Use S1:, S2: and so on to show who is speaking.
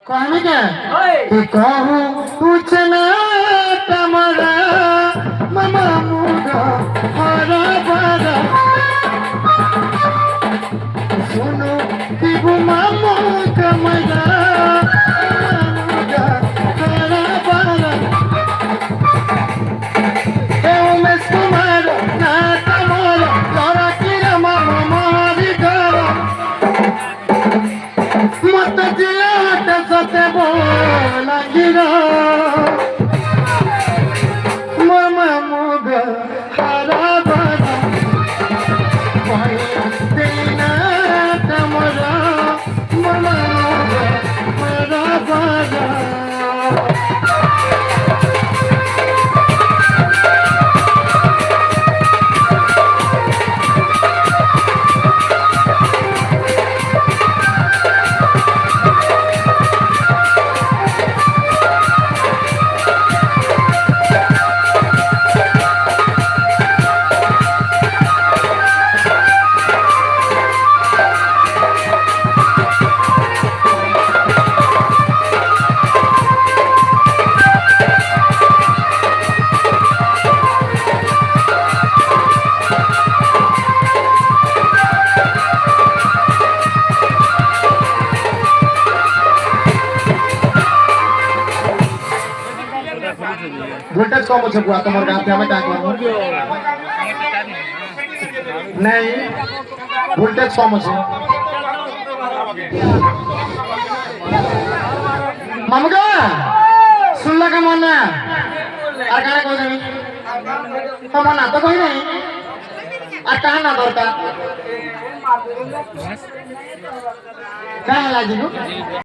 S1: कहने क्या कि कहूँ कुछ ना तमरा ममा मुगा हरा बरा सुनो कि वो मामू कमरा मुगा हरा बरा हे उमेश कुमार ना तमरा लड़ा की रमा मारी करा मत जिया सते बोला गिरा मामा मुग हरा बरा तेना तमरा मामा मुग हरा बरा ভোল্টেজ কম আছে বুয়া তোমার গাতে আমি ডাক মারবো नहीं ভোল্টেজ কম আছে মামুকা শুনলা কা মনে আর কারে কই জানি তোমার না তো কই নাই আর কার না দরকার কার লাগিলো